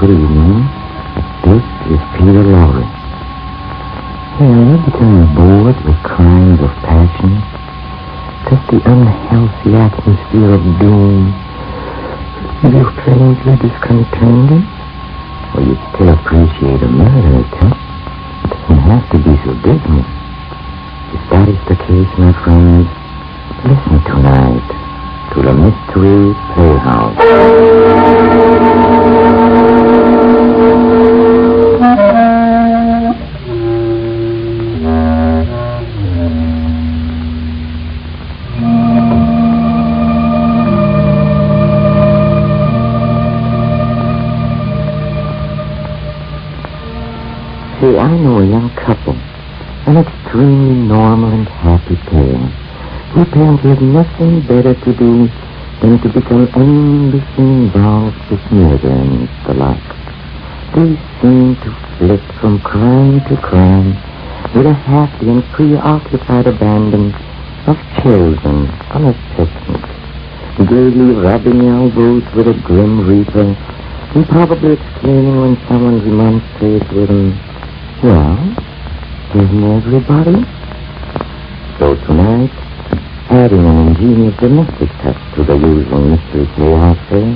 Good evening. This is Peter Lorre. Have you become bored with crimes of passion? Does the unhealthy atmosphere of doom leave you strangely discontented? Or you still appreciate a murder, too? It doesn't have to be so dismal. If that is the case, my friends, listen tonight to the Mystery Playhouse. See, I know a young couple, an extremely normal and happy pair, who apparently have nothing better to do than to become aimlessly involved with murder and the like. They seem to flit from crime to crime with a happy and preoccupied abandon of children on a picnic, gaily rubbing elbows with a grim reaper, and probably exclaiming when someone remonstrates with them, "Well, isn't everybody?" So tonight, adding an ingenious domestic touch to the usual Mystery Playhouse fare,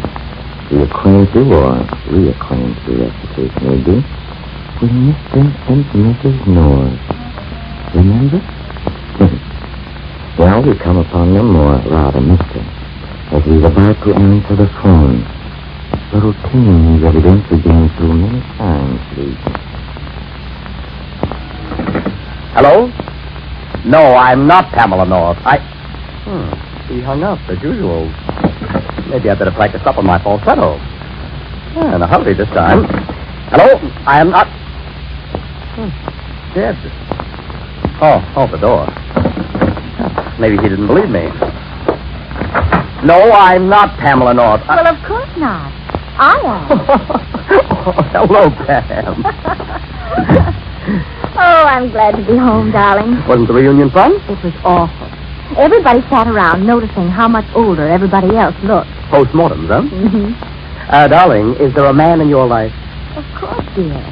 we acquaint you, or reacquaint you, as the case may be, with Mr. and Mrs. North. Remember? Well, we come upon them, or rather Mr., as he's about to answer the phone. A routine he's evidently been through many times lately. Hello? No, I'm not Pamela North. He hung up, as usual. Maybe I better practice up on my falsetto. In a hurry this time. Hello? I am not... Dead. Oh, the door. Maybe he didn't believe me. No, I'm not Pamela North. Well, of course not. I am. Hello, Pam. Oh, I'm glad to be home, darling. Wasn't the reunion fun? It was awful. Everybody sat around noticing how much older everybody else looked. Postmortems, huh? Mm-hmm. Darling, is there a man in your life? Of course, dear.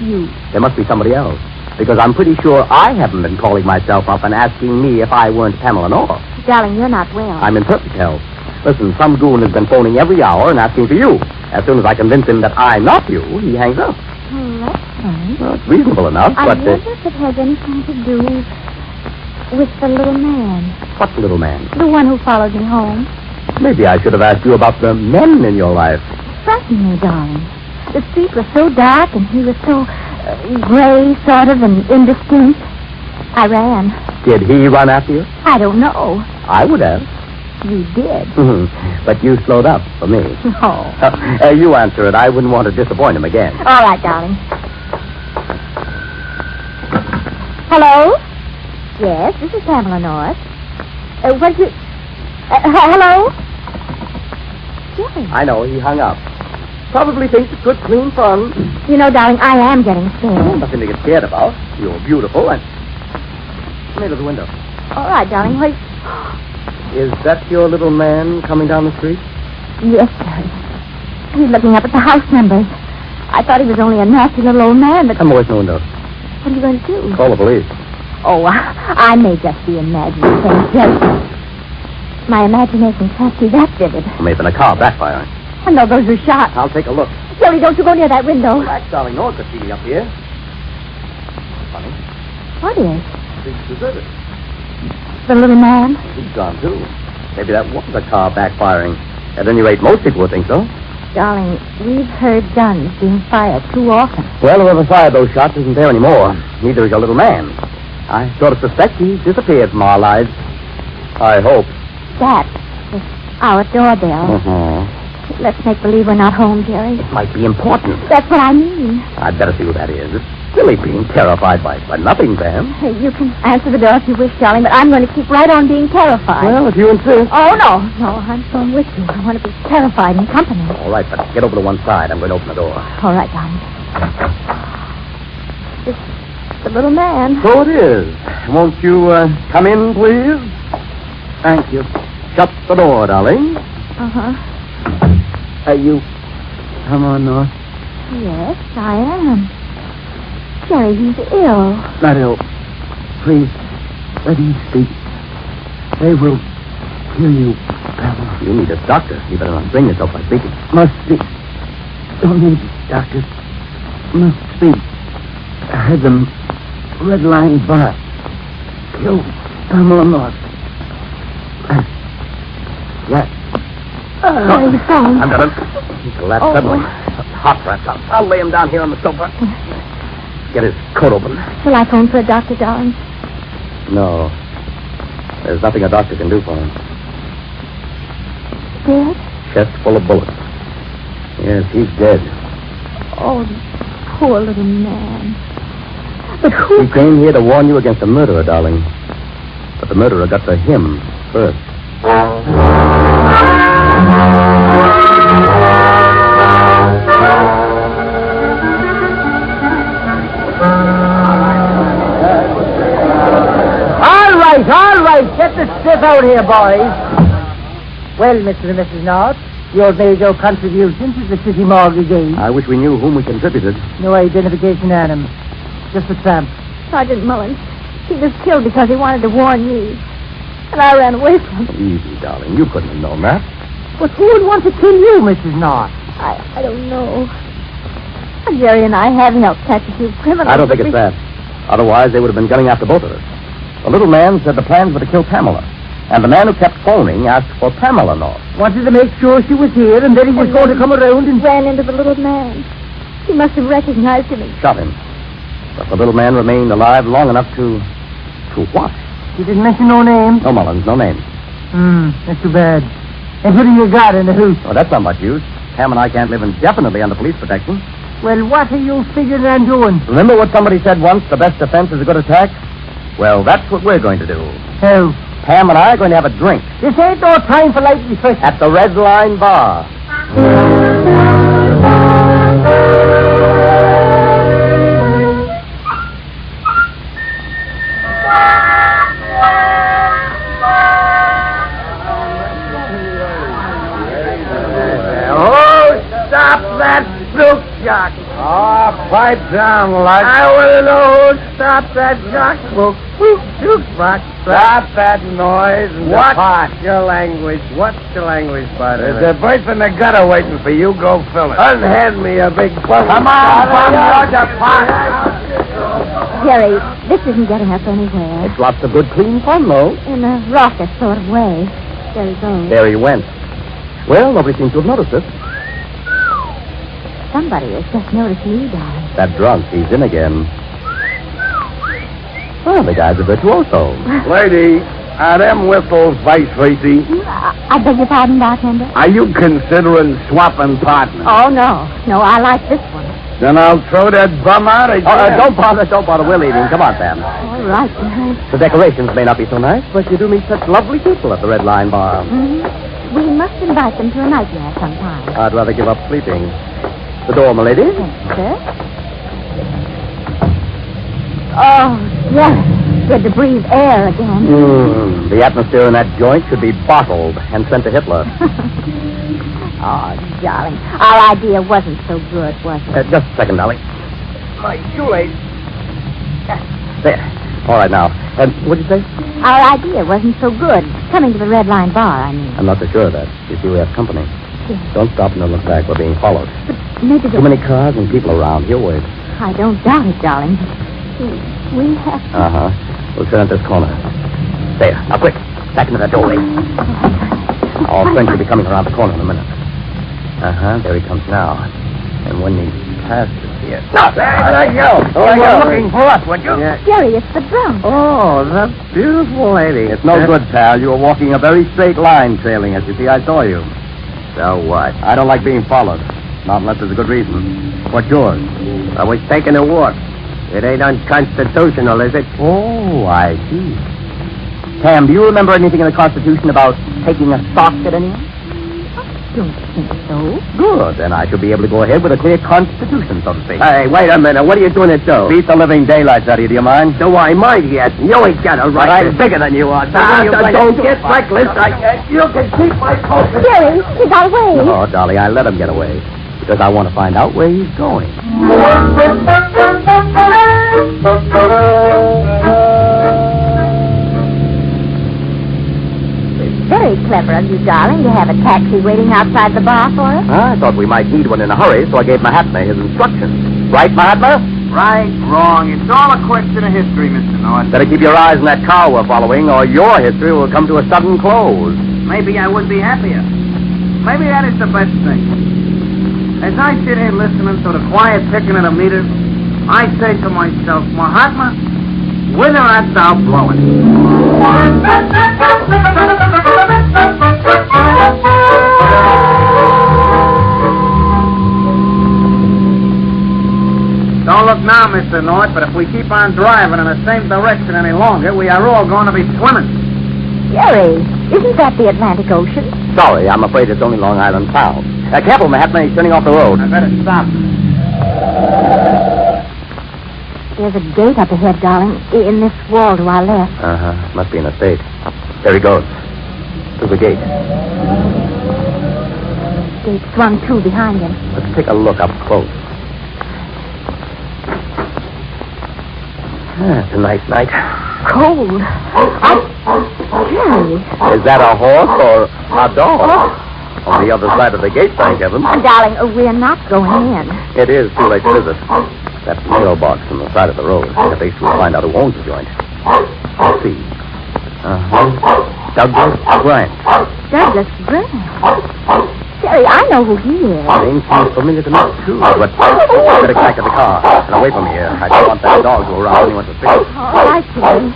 You. There must be somebody else. Because I'm pretty sure I haven't been calling myself up and asking me if I weren't Pamela North. Darling, you're not well. I'm in perfect health. Listen, some goon has been phoning every hour and asking for you. As soon as I convince him that I'm not you, he hangs up. Oh, that's funny. Well, it's reasonable enough, I but... wonder if it has anything to do with the little man. What little man? The one who followed me home. Maybe I should have asked you about the men in your life. Frightened me, darling. The street was so dark and he was so gray, sort of, and indistinct. I ran. Did he run after you? I don't know. I would have. You did. But you slowed up for me. Oh. You answer it. I wouldn't want to disappoint him again. All right, darling. Hello? Yes, this is Pamela North. What you... hello? Yes. I know, he hung up. Probably thinks it's good, clean fun. You know, darling, I am getting scared. Nothing to get scared about. You're beautiful and... Come here to the window. All right, darling. Wait. Is that your little man coming down the street? Yes, sir. He's looking up at the house numbers. I thought he was only a nasty little old man, but... Come away from the window. What are you going to do? Call the police. Oh, I may just be imagining things. Yes. My imagination can't be that vivid. Maybe in a car backfiring. Oh, no, those are shots. I'll take a look. Jerry, don't you go near that window. Relax, darling. No one could see me up here. Funny. What is? Street's deserted. The little man? He's gone, too. Maybe that was a car backfiring. At any rate, most people would think so. Darling, we've heard guns being fired too often. Well, whoever fired those shots isn't there anymore. Neither is your little man. I sort of suspect he disappeared from our lives. I hope. That is our doorbell. Let's make believe we're not home, Jerry. It might be important. That's what I mean. I'd better see who that is. It's silly being terrified by nothing, Pam. Hey, you can answer the door if you wish, darling, but I'm going to keep right on being terrified. Well, if you insist. Oh, no, I'm going with you. I want to be terrified in company. All right, but get over to one side. I'm going to open the door. All right, darling. It's the little man. So it is. Won't you come in, please? Thank you. Shut the door, darling. Uh-huh. You... Come on, North. Yes, I am. Jerry, he's ill. Not ill. Please, let him speak. They will kill you, Pamela. You need a doctor. You better not bring yourself by speaking. Must speak. Don't need doctor. Must speak. I had them Red Line Bar. Killed Pamela North. What? He's gone. I've got him. He collapsed suddenly. Hot for us. I'll lay him down here on the sofa. Get his coat open. Shall I phone for a doctor, darling? No. There's nothing a doctor can do for him. Dead? Chest full of bullets. Yes, he's dead. Oh, poor little man. But who... He came here to warn you against a murderer, darling. But the murderer got to him first. All right. Get the stiff out here, boys. Well, Mr. and Mrs. North, you've made your contribution to the city mortgage aid. I wish we knew whom we contributed. No identification on him. Just a tramp. Sergeant Mullins. He was killed because he wanted to warn me. And I ran away from him. Easy, darling. You couldn't have known that. But who would want to kill you, Mrs. North? I don't know. Jerry and I have helped catch a few criminals. I don't think it's that. Otherwise, they would have been gunning after both of us. The little man said the plans were to kill Pamela. And the man who kept phoning asked for Pamela North. Wanted to make sure she was here, and then he was going to come around and... ran into the little man. He must have recognized him. Shot him. But the little man remained alive long enough to... To what? He didn't mention no name? No, Mullins, no name. That's too bad. And who do you got in the house? Oh, that's not much use. Pam and I can't live indefinitely under police protection. Well, what are you figuring on doing? Remember what somebody said once, the best defense is a good attack? Well, that's what we're going to do. How? Pam and I are going to have a drink. This ain't no time for light refreshment. At the Red Line Bar. Stop that fruit jock. Oh, pipe down, lad. I want to know who stopped that jock. Jukebox. Stop that noise and What? depart. Your language. What's your language, buddy? There's a berth in the gutter waiting for you. Go fill it. Unhand me a big bun. Come on, Bum, you're depart. Jerry, this isn't getting us anywhere. It's lots of good, clean fun, though. In a raucous sort of way. There he goes. There he went. Well, nobody seems to have noticed it. Somebody has just noticed me, darling. That drunk, he's in again. Well, the guy's a virtuoso. Lady, are them whistles vice racy? I beg your pardon, bartender? Are you considering swapping partners? Oh, no. No, I like this one. Then I'll throw that bum out of here. Don't bother. We're leaving. Come on, Pam. All right, Jerry. The decorations may not be so nice, but you do meet such lovely people at the Red Line Bar. Mm-hmm. We must invite them to a nightmare sometime. I'd rather give up sleeping. The door, my lady. Yes, sir. Oh, yes. Good to breathe air again. The atmosphere in that joint should be bottled and sent to Hitler. Oh, darling. Our idea wasn't so good, was it? Just a second, darling. My shoelace. There. All right, now. What'd you say? Our idea wasn't so good. Coming to the Red Line Bar, I mean. I'm not so sure of that. You see, we have company. Yes. Don't stop and look back. We're being followed. But maybe Too many cars and people around. You'll wait. I don't doubt it, darling. We have to... Uh-huh. We'll turn at this corner. There. Now, quick. Back into that doorway. Our friend will be coming around the corner in a minute. Uh-huh. There he comes now. And when he passes here... No! There you go. You were looking for us, weren't you? Yeah. Jerry, it's the drunk. Oh, that beautiful lady. It's no good, pal. You were walking a very straight line trailing us. You see, I saw you. So what? I don't like being followed. Not unless there's a good reason. What's yours? I was taking a walk. It ain't unconstitutional, is it? Oh, I see. Pam, do you remember anything in the Constitution about taking a sock at anyone? Don't think so. Good. Then I shall be able to go ahead with a clear constitution, so to speak. Hey, wait a minute. What are you doing it so? Beat the living daylights out of you, do you mind? Do I mind yet? You ain't got a right. But I'm bigger than you are. Don't get reckless. You can keep my coat. Jerry, he got away. Oh, Dolly, I let him get away. because I want to find out where he's going. Very clever of you, darling, to have a taxi waiting outside the bar for us. I thought we might need one in a hurry, so I gave Mahatma his instructions. Right, Mahatma? Right, wrong. It's all a question of history, Mr. North. Better keep your eyes on that car we're following, or your history will come to a sudden close. Maybe I would be happier. Maybe that is the best thing. As I sit here listening to the quiet ticking of the meter, I say to myself, Mahatma, whither art thou blowing? Don't look now, Mr. North, but if we keep on driving in the same direction any longer, we are all going to be swimming. Jerry, isn't that the Atlantic Ocean? Sorry, I'm afraid it's only Long Island Sound. Careful, Mahatma, he's turning off the road. I better stop. There's a gate up ahead, darling, in this wall to our left. Must be an estate. There he goes. Through the gate. Gate swung to behind him. Let's take a look up close. It's a nice night. Cold. Jerry. Is that a horse or a dog? On the other side of the gate, thank heaven. Darling, we're not going in. It is too late to visit. That mailbox on the side of the road. At least we'll find out who owns the joint. Let's see. Douglas Grant. Douglas Grant? Jerry, I know who he is. Name seems familiar to me, too. But better get back to the car. And away from here. I don't want that dog to go around when he wants to speak. All right, Jerry.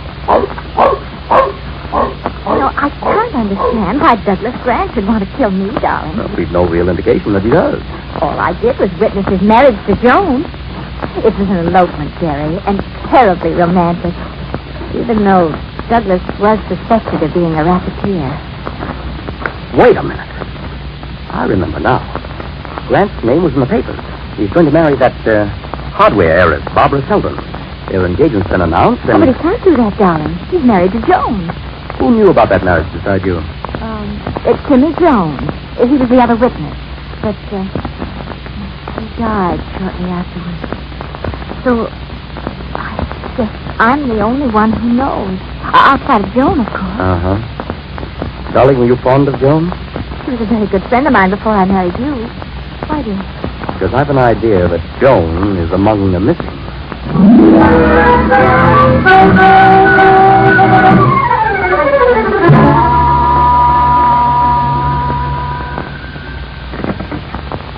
No, I can't understand why Douglas Grant should want to kill me, darling. Well, we've no real indication that he does. All I did was witness his marriage to Joan. It was an elopement, Jerry, and terribly romantic. Even though Douglas was suspected of being a racketeer. Wait a minute. I remember now. Grant's name was in the papers. He's going to marry that hardware heiress, Barbara Selden. Their engagement's been announced, and... Oh, but he can't do that, darling. He's married to Joan. Who knew about that marriage besides you? It's Timmy Jones. He was the other witness. But, he died shortly afterwards. So, I guess I'm the only one who knows. Outside of Joan, of course. Darling, were you fond of Joan? She was a very good friend of mine before I married you. Why, dear? Because I've an idea that Joan is among the missing.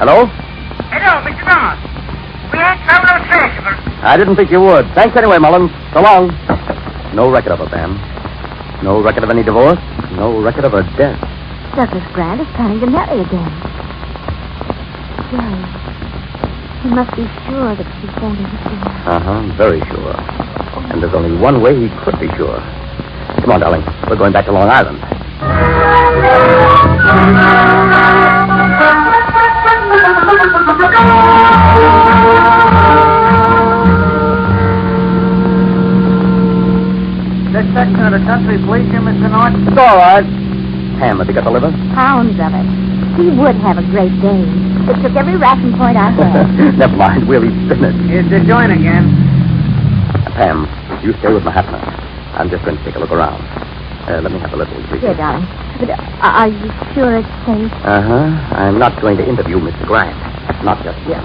Hello? Hello, Mr. North. We ain't found no trace of her. I didn't think you would. Thanks anyway, Mullins. So long. No record of her, Pam. No record of any divorce. No record of her death. Douglas Grant is planning to marry again. Jerry, he must be sure that she's going to interfere. Very sure. And there's only one way he could be sure. Come on, darling. We're going back to Long Island. This section of the country please you, Mr. North? It's all right. Pam, have you got the liver? Pounds of it. He would have a great day. It took every ration point I had. Never mind. We'll eat spinach. Here's the joint again. Pam, you stay with Mahatma. I'm just going to take a look around. Let me have a little brief. Here, darling. But are you sure it's safe? I'm not going to interview Mr. Grant. Not just yet.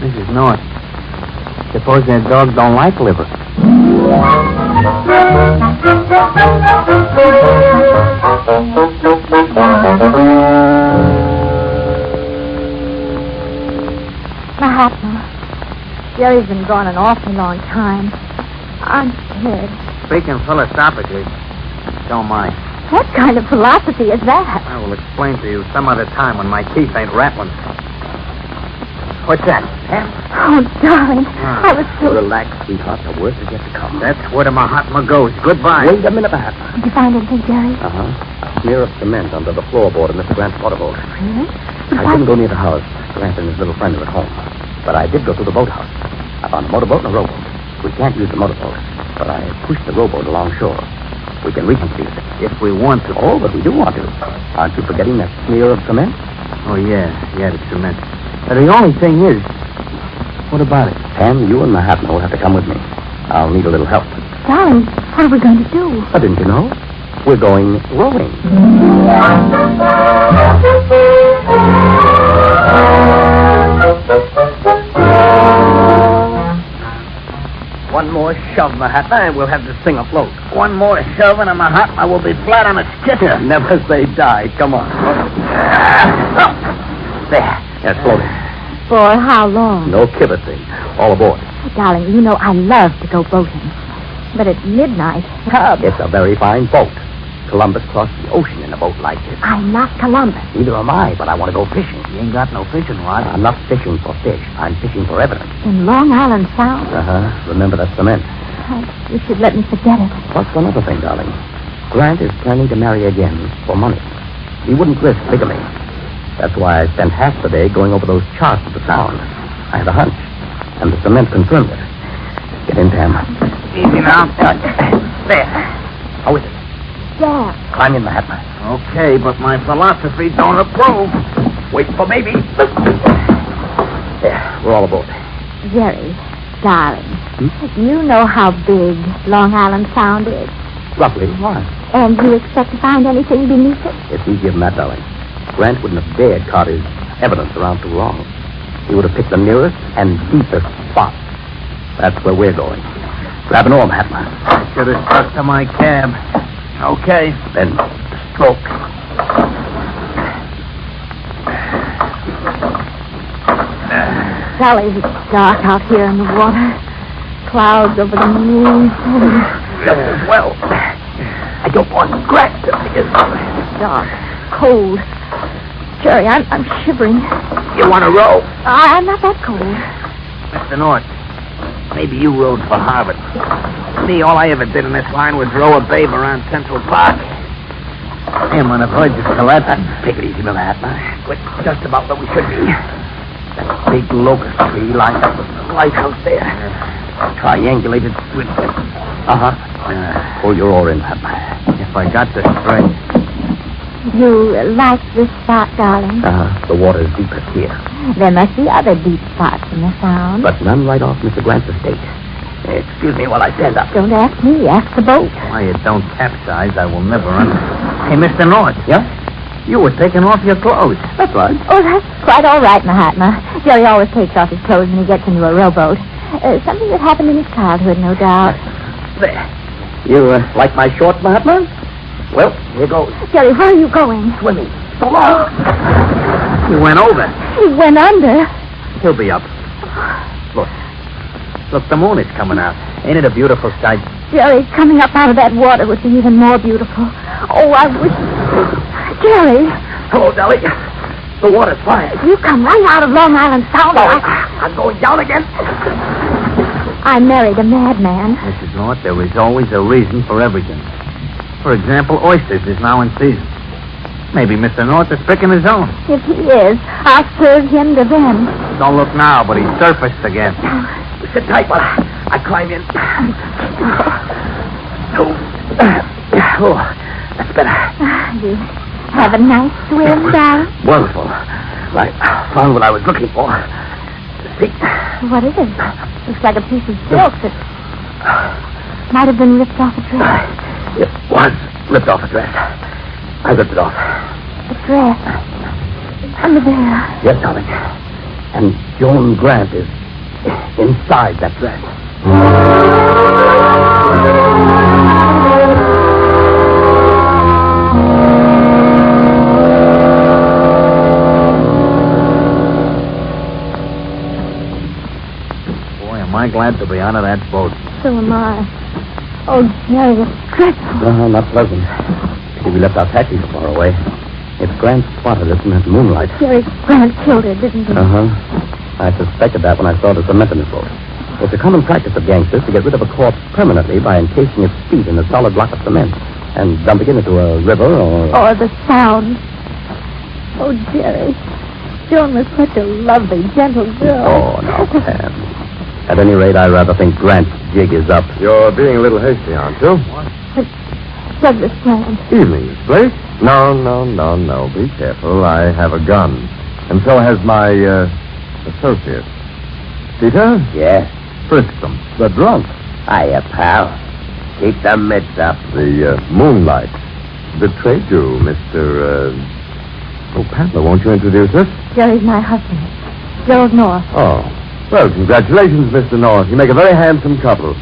Mrs. North, suppose that dogs don't like liver. Mahatma, Jerry's been gone an awfully long time. I'm scared. Speaking philosophically, don't mind. What kind of philosophy is that? I will explain to you some other time when my teeth ain't rattling. What's that, Pam? Oh, darling, I was so... Relax, sweetheart. The worst is yet to come. That's where the Mahatma goes. Goodbye. Wait a minute, Mahatma. Did you find anything, Jerry? A smear of cement under the floorboard of Mr. Grant's motorboat. Really? I didn't go near the house. Grant and his little friend are at home. But I did go through the boathouse. I found a motorboat and a rowboat. We can't use the motorboat, but I pushed the rowboat along shore. We can reconstruct it. If we want to. Oh, but we do want to. Aren't you forgetting that smear of cement? Oh, yeah, the cement. But the only thing is, what about it? Pam, you and Mahatma will have to come with me. I'll need a little help. Darling, what are we going to do? Oh, didn't you know? We're going rowing. One more shove, Mahatma, and we'll have this thing afloat. One more shove, and a Mahatma will be flat on its kipper. Never say die. Come on. There. That's floating. For how long? No kibitzing. All aboard. Darling, you know I love to go boating. But at midnight, It's a very fine boat. Columbus crossed the ocean in a boat like this. I'm not Columbus. Neither am I, but I want to go fishing. You ain't got no fishing rod. I'm not fishing for fish. I'm fishing for evidence. In Long Island Sound? Remember that cement. You should let me forget it. Plus one other thing, darling. Grant is planning to marry again for money. He wouldn't risk bigamy. That's why I spent half the day going over those charts of the Sound. I had a hunch, and the cement confirmed it. Get in, Pam. Easy now. There. How is it? Yeah. Climb in, Mahatma. Okay, but my philosophy don't approve. Wait for baby. There, we're all aboard. Jerry, darling, you know how big Long Island Sound is. Roughly. Why? And you expect to find anything beneath it? It's easier than that, darling. Grant wouldn't have dared cart his evidence around too long. He would have picked the nearest and deepest spot. That's where we're going. Grab an oar, Mahatma. I should have stuck to my cab. Okay. Then stroke. Golly, it's dark out here in the water. Clouds over the moon. Just as well. I don't want Grant to see us. Dark. Cold. Jerry, I'm shivering. You want to row? I'm not that cold. Mr. North, maybe you rode for Harvard. Me, all I ever did in this line was row a babe around Central Park. I'm on the verge of collapse. Take it easy, Mahatma. We're just about where we should be. That big locust tree lined up with the lighthouse there. Triangulated with it. Pull your oar in, Mahatma. If I got this straight. You like this spot, darling? The water's deepest here. There must be other deep spots in the Sound. But none right off Mr. Grant's estate. Excuse me while I stand up. Don't ask me, ask the boat. Why it don't capsize, I will never understand. Hey, Mr. North. Yeah? You were taking off your clothes. That's right. Oh, that's quite all right, Mahatma. Jerry always takes off his clothes when he gets into a rowboat. Something that happened in his childhood, no doubt. There. You like my shorts, Mahatma? Well, here goes. Jerry, where are you going? Swimming. So long. He went over. He went under. He'll be up. Look. Look, the moon is coming out. Ain't it a beautiful sight? Jerry, coming up out of that water would be even more beautiful. Oh, I wish... Jerry. Hello, Dolly. The water's fine. You come right out of Long Island Sound. I'm going down again. I married a madman. Mrs. North, there is always a reason for everything. For example, oysters is now in season. Maybe Mr. North is picking his own. If he is, I'll serve him to them. Don't look now, but he's surfaced again. Sit tight while I climb in. Oh, that's better. You have a nice swim, darling? Wonderful. I found what I was looking for. See? What is it? Looks like a piece of silk that might have been ripped off a dress. It was ripped off a dress. I ripped it off. A dress. Under there. Yes, darling. And Joan Grant is inside that dress. Boy, am I glad to be out of that boat. So am I. Oh, Jerry, it's dreadful. Not pleasant. See, we left our taxi so far away. If Grant spotted us in that moonlight. Jerry, Grant killed her, didn't he? I suspected that when I saw the cement in his boat. It's a common practice of gangsters to get rid of a corpse permanently by encasing its feet in a solid block of cement and dumping it into a river or... Or the Sound. Oh, Jerry. Joan was such a lovely, gentle girl. Oh, now, Pam. At any rate, I rather think Grant's jig is up. You're being a little hasty, aren't you? Douglas Grant. Evening, Miss Blake. No. Be careful. I have a gun. And so has my, associate. Peter? Yes? Frisk them. They're drunk. Hiya, pal. Keep the mitts up. The, moonlight betrayed you, Mr., Oh, Pamela, won't you introduce us? Jerry's my husband. Gerald North. Oh. Well, congratulations, Mr. North. You make a very handsome couple.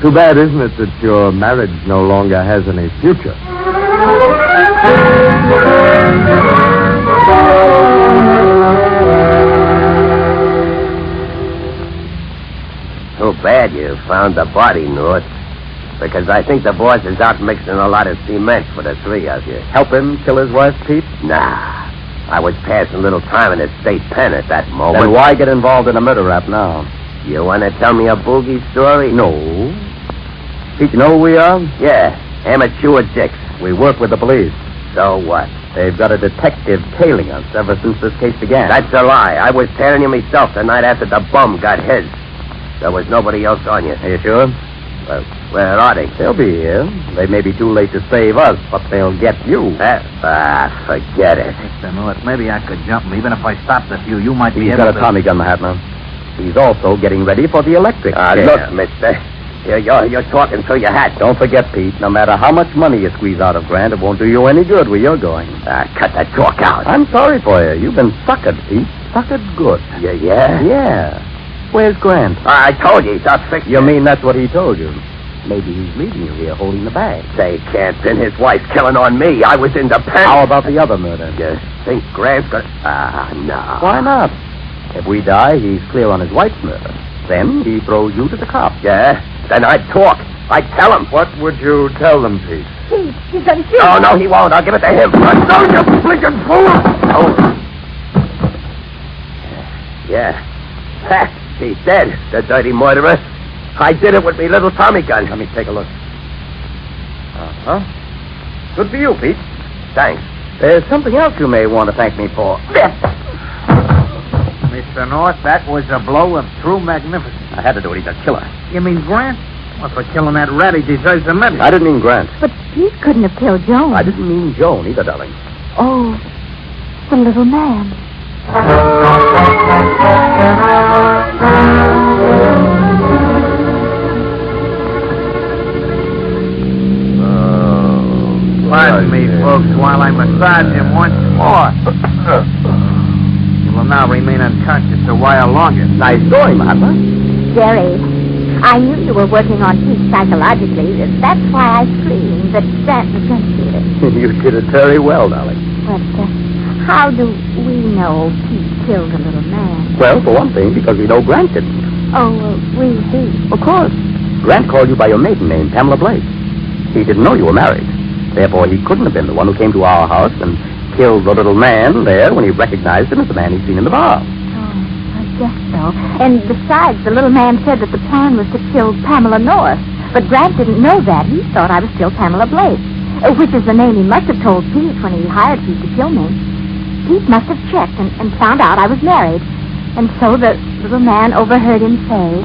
Too bad, isn't it, that your marriage no longer has any future? Too bad you found the body, North. Because I think the boss is out mixing a lot of cement for the three of you. Help him kill his wife, Pete? Nah. I was passing a little time in the state pen at that moment. Then why get involved in a murder rap now? You want to tell me a boogie story? No. Pete, you know who we are? Yeah, amateur dicks. We work with the police. So what? They've got a detective tailing us ever since this case began. That's a lie. I was tailing you myself the night after the bum got his. There was nobody else on you. Are you sure? Well, where are they? They'll be here. They may be too late to save us, but they'll get you. Forget it. Mr. North, maybe I could jump him. Even if I stopped a few, you might be He's able got to... a Tommy gun, Mahatma. He's also getting ready for the electric chair. Look, mister. You're talking through your hat. Don't forget, Pete, no matter how much money you squeeze out of Grant, it won't do you any good where you're going. Cut that talk out. I'm sorry for you. You've been suckered, Pete. Suckered good. Yeah? Yeah. Where's Grant? I told you he's out fixing. You mean that's what he told you? Maybe he's leaving you here holding the bag. They can't pin his wife killing on me. I was in the pen. How about the other murder? You think Grant's got... no. Why not? If we die, he's clear on his wife's murder. Then he throws you to the cops. Yeah? Then I'd talk. I'd tell him. What would you tell them, Pete? He's going to shoot. Oh, no, he won't. I'll give it to him. No, you blinking fool! Oh. Yeah. Ha! He's dead, the dirty murderer. I did it with me little Tommy gun. Let me take a look. Uh-huh. Good for you, Pete. Thanks. There's something else you may want to thank me for. Mr. North, that was a blow of true magnificence. I had to do it. He's a killer. You mean Grant? Well, for killing that rat, he deserves a medal. I didn't mean Grant. But Pete couldn't have killed Joan. I didn't mean Joan either, darling. Oh, the little man. Pardon me, folks, while I massage him once more. He will now remain unconscious a while longer. Nice going, Mahatma. Jerry, I knew you were working on Pete psychologically. That's why I screamed that Grant was going to shoot him. You did it very well, darling. But how do we know Pete killed the little man? Well, for one thing, because we know Grant didn't. Oh, we do. Of course. Grant called you by your maiden name, Pamela Blake. He didn't know you were married. Therefore, he couldn't have been the one who came to our house and killed the little man there when he recognized him as the man he'd seen in the bar. Oh, I guess so. And besides, the little man said that the plan was to kill Pamela North. But Grant didn't know that. He thought I was still Pamela Blake, which is the name he must have told Pete when he hired Pete to kill me. Pete must have checked and found out I was married. And so the little man overheard him say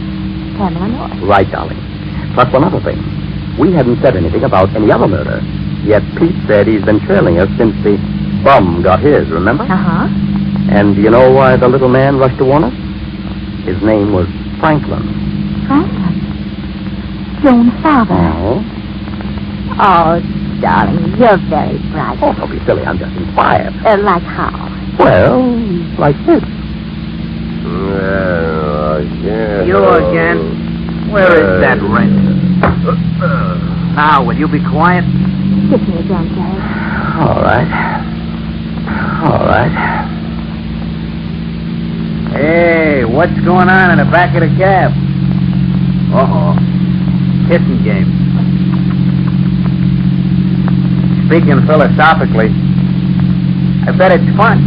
Pamela North. Right, darling. Plus one other thing. We hadn't said anything about any other murder. Yet Pete said he's been trailing us since the bum got his, remember? Uh-huh. And do you know why the little man rushed to warn us? His name was Franklin. Franklin? Joan's father. Oh? Oh, darling, you're very bright. Oh, don't be silly. I'm just inspired. Like how? Well, like this. You again? Where is that wrench? Now, will you be quiet? Kiss me again, Jerry. All right. Hey, what's going on in the back of the cab? Uh-oh. Kissing game. Speaking philosophically, I bet it's fun.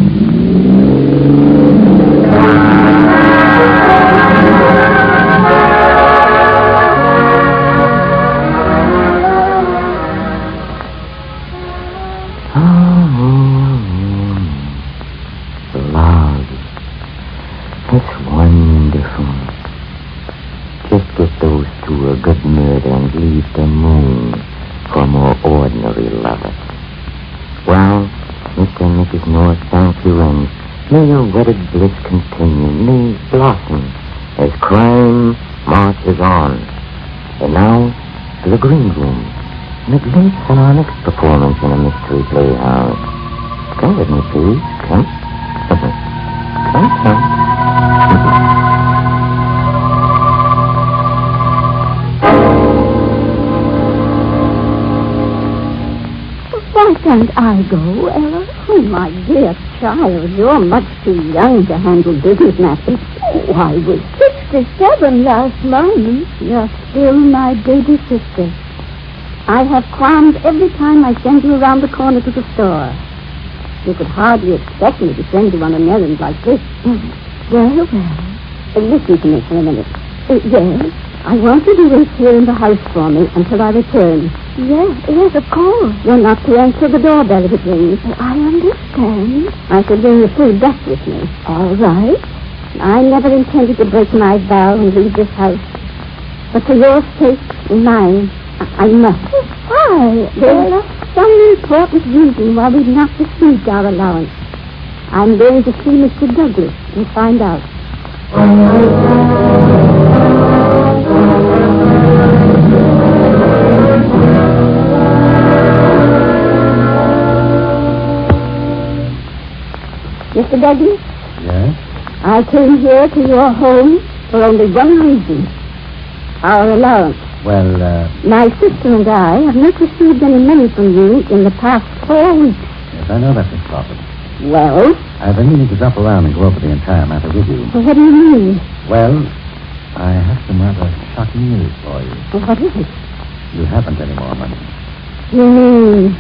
Love. That's wonderful. Just get those two a good murder and leave the moon for more ordinary. North, thank you, and may your wedded bliss continue, may blossom as crime marches on. And now, to the green room, and it leads on our next performance in a mystery playhouse. Come with me, please. Come. Come. Why can't I go, Ella? Oh, my dear child, you're much too young to handle business matters. Oh, I was 67 last month. You're still my baby sister. I have qualms every time I send you around the corner to the store. You could hardly expect me to send you on an errand like this. Well. Listen to me for a minute. Yes? I want you to wait here in the house for me until I return. Yes, of course. You're not to answer the doorbell if it rings. I understand. I shall bring the food back with me. All right. I never intended to break my vow and leave this house. But for your sake and mine, I must. Why? There's some important reason why we've not received our allowance. I'm going to see Mr. Douglas and find out. Mr. Douglas? Yes? I came here to your home for only one reason. Our allowance. Well, My sister and I have not received any money from you in the past 4 weeks. yes, I know that, Miss Crawford. Well? I've been meaning to drop around and go over the entire matter with you. What do you mean? Well, I have some rather shocking news for you. What is it? You haven't any more money. You mean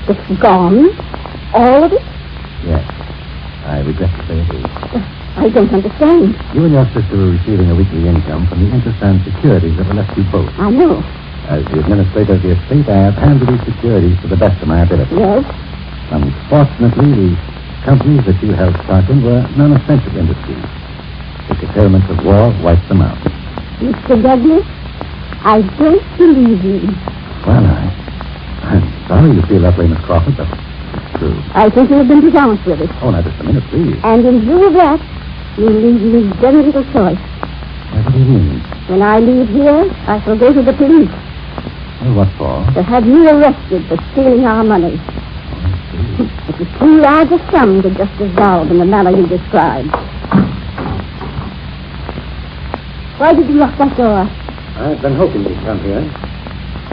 it's gone? All of it? Yes. I regret to say it is. I don't understand. You and your sister are receiving a weekly income from the interest and securities that were left you both. I know. As the administrator of the estate, I have handled these securities to the best of my ability. Yes? Unfortunately, the companies that you held stock in were non-essential industries. The curtailment of war wiped them out. Mr. Douglas, I don't believe you. Well, I'm sorry you feel that way, Miss Crawford, but it's true. I think you have been dishonest with us. Oh, now, just a minute, please. And in view of that, you leave me very little choice. What do you mean? When I leave here, I shall go to the police Well, what for? to have you arrested for stealing our money. It is too large a sum to just dissolve in the manner you described. Why did you lock that door? I've been hoping you'd come here.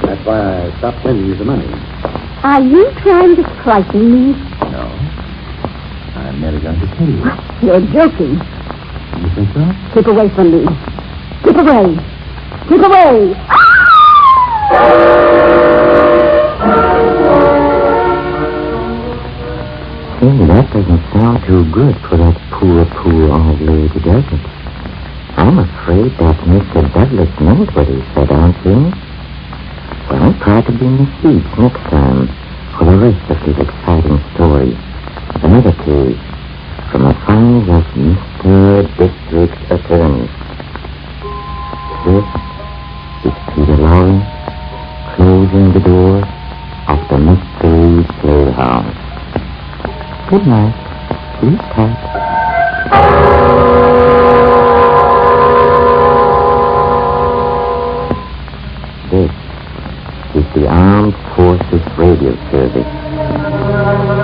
That's why I stopped sending you the money. Are you trying to frighten me? No. I'm merely going to tell you. You're joking. You think so? Keep away from me. Keep away. Keep away. Say, that doesn't sound too good for that poor old lady, does it? I'm afraid that Mr. Douglas knows what he said, aren't you? Well, try to be in the seats next time for the rest of this exciting story. Another case from the files of Mr. District Attorney. This is Peter Lorre closing the door of the Mystery Playhouse. Good night. Sleep tight. This is the Armed Forces Radio Service.